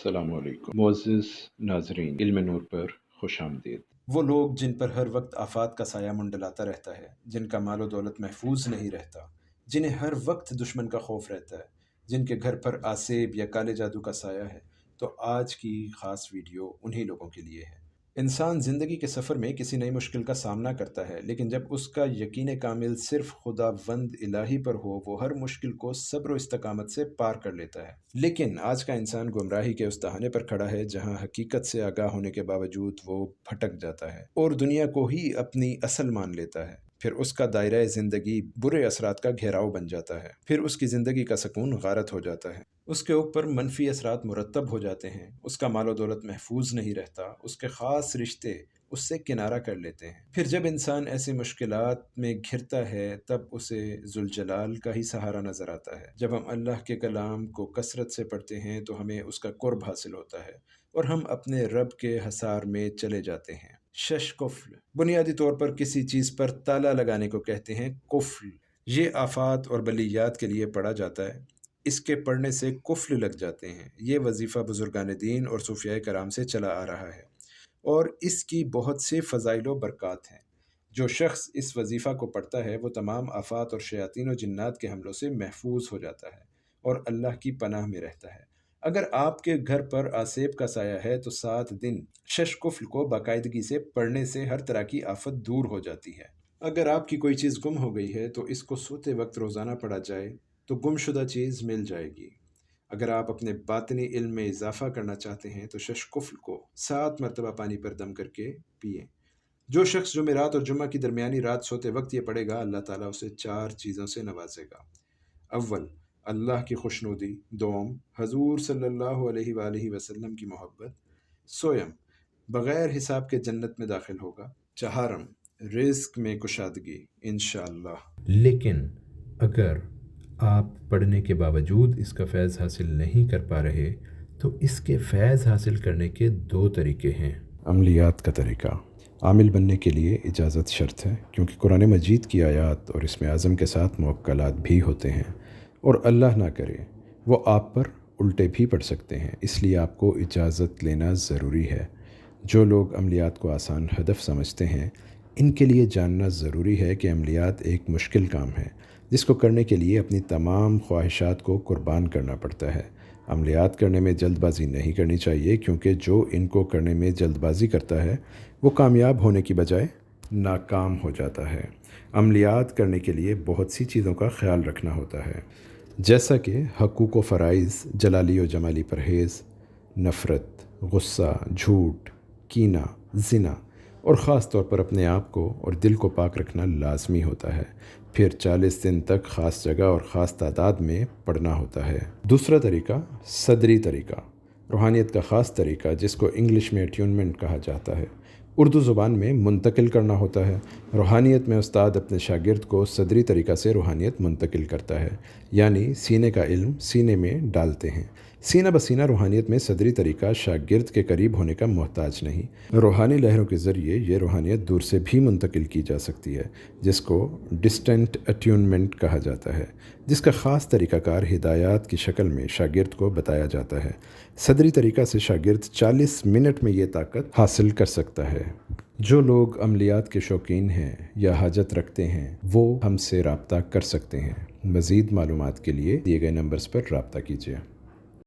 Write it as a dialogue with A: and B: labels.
A: अस्सलाम वालेकुम मुअज़्ज़िज़ नाज़रीन, इल्म नूर पर खुश आमदीद।
B: वो लोग जिन पर हर वक्त आफात का साया मंडलाता रहता है, जिनका मालो दौलत महफूज नहीं रहता, जिन्हें हर वक्त दुश्मन का खौफ रहता है, जिनके घर पर आसेब या काले जादू का साया है, तो आज की ख़ास वीडियो उन्हीं लोगों के लिए है। इंसान ज़िंदगी के सफ़र में किसी नई मुश्किल का सामना करता है, लेकिन जब उसका यकीन कामिल सिर्फ खुदावंद इलाही पर हो, वो हर मुश्किल को सब्र व इस्तकामत से पार कर लेता है। लेकिन आज का इंसान गुमराही के उस दहाने पर खड़ा है जहां हकीकत से आगाह होने के बावजूद वो भटक जाता है और दुनिया को ही अपनी असल मान लेता है। फिर उसका दायरा ज़िंदगी बुरे असरात का घेराव बन जाता है। फिर उसकी ज़िंदगी का सुकून गारत हो जाता है। उसके ऊपर मनफी असरात मुरतब हो जाते हैं। उसका मालो दौलत महफूज नहीं रहता। उसके ख़ास रिश्ते उससे किनारा कर लेते हैं। फिर जब इंसान ऐसी मुश्किलात में घिरता है, तब उसे जुलजलाल का ही सहारा नज़र आता है। जब हम अल्लाह के कलाम को कसरत से पढ़ते हैं तो हमें उसका कुर्ब हासिल होता है और हम अपने रब के हसार में चले जाते हैं। शश कुफ्ल बुनियादी तौर पर किसी चीज़ पर ताला लगाने को कहते हैं कुफ्ल। ये आफात और बलियात के लिए पढ़ा जाता है। इसके पढ़ने से कुफ्ल लग जाते हैं। ये वजीफ़ा बुजुर्गान दीन और सूफिया कराम से चला आ रहा है और इसकी बहुत से फ़ज़ाइल व बरक़ात हैं। जो शख्स इस वजीफ़ा को पढ़ता है वो तमाम आफात और शयातीन व जिन्नात के हमलों से महफूज हो जाता है और अल्लाह की पनाह में रहता है। अगर आपके घर पर आसेब का साया है तो 7 दिन शशकुफ्ल को बाकायदगी से पढ़ने से हर तरह की आफत दूर हो जाती है। अगर आपकी कोई चीज़ गुम हो गई है तो इसको सोते वक्त रोज़ाना पढ़ा जाए तो गुमशुदा चीज़ मिल जाएगी। अगर आप अपने बातनी इल्म में इजाफा करना चाहते हैं तो शशकुफ्ल को 7 मरतबा पानी पर दम करके पिएँ। जो शख्स जुमेरात और जुम्मा की दरमियानी रात सोते वक्त ये पढ़ेगा, अल्लाह ताला उसे 4 चीज़ों से नवाजेगा। अव्वल, अल्लाह की खुशनुदी। दोम, हजूर सल्लल्लाहु अलैहि वसल्लम की मोहब्बत। सोयम, बग़ैर हिसाब के जन्नत में दाखिल होगा। चहारम, रिज़्क़ में कुशादगी इंशाअल्लाह।
C: लेकिन अगर आप पढ़ने के बावजूद इसका फ़ैज़ हासिल नहीं कर पा रहे तो इसके फ़ैज़ हासिल करने के 2 तरीके हैं।
D: अमलियात का तरीका। आमिल बनने के लिए इजाज़त शर्त है, क्योंकि कुरान मजीद की आयात और इसमें आज़म के साथ मुवक्कलात भी होते हैं और अल्लाह ना करे वो आप पर उल्टे भी पड़ सकते हैं, इसलिए आपको इजाज़त लेना ज़रूरी है। जो लोग अमलियात को आसान हदफ समझते हैं, इनके लिए जानना ज़रूरी है कि अमलियात एक मुश्किल काम है जिसको करने के लिए अपनी तमाम ख्वाहिशात को कुर्बान करना पड़ता है। अमलियात करने में जल्दबाजी नहीं करनी चाहिए, क्योंकि जो इनको करने में जल्दबाजी करता है वो कामयाब होने की बजाय नाकाम हो जाता है। अमलियात करने के लिए बहुत सी चीज़ों का ख़्याल रखना होता है, जैसा कि हकूक़ व फ़राइज़, जलाली व जमाली परहेज़, नफ़रत, गुस्सा, झूठ, कीना, ज़िना और ख़ास तौर पर अपने आप को और दिल को पाक रखना लाज़मी होता है। फिर 40 दिन तक ख़ास जगह और ख़ास तादाद में पढ़ना होता है। दूसरा तरीका सदरी तरीका, रूहानियत का ख़ास तरीका जिसको इंग्लिश में अट्यूनमेंट कहा जाता है, उर्दू ज़ुबान में मुंतकिल करना होता है। रूहानियत में उस्ताद अपने शागिर्द को सदरी तरीक़ा से रूहानियत मुंतकिल करता है, यानी सीने का इल्म सीने में डालते हैं। सीना बसीना रूहानियत में सदरी तरीका शागिर्द के करीब होने का मोहताज नहीं। रूहानी लहरों के ज़रिए ये रूहानियत दूर से भी मुंतकिल की जा सकती है, जिसको डिस्टेंट अट्यूनमेंट कहा जाता है, जिसका ख़ास तरीक़ाकार हिदायत की शक्ल में शागिर्द को बताया जाता है। सदरी तरीक़ा से शागिर्द 40 मिनट में ये ताकत हासिल कर सकता है। जो लोग अमलियात के शौकीन हैं या हाजत रखते हैं वो हमसे रब्ता कर सकते हैं। मज़ीद मालूमात के लिए दिए गए नंबर्स पर रब्ता कीजिए।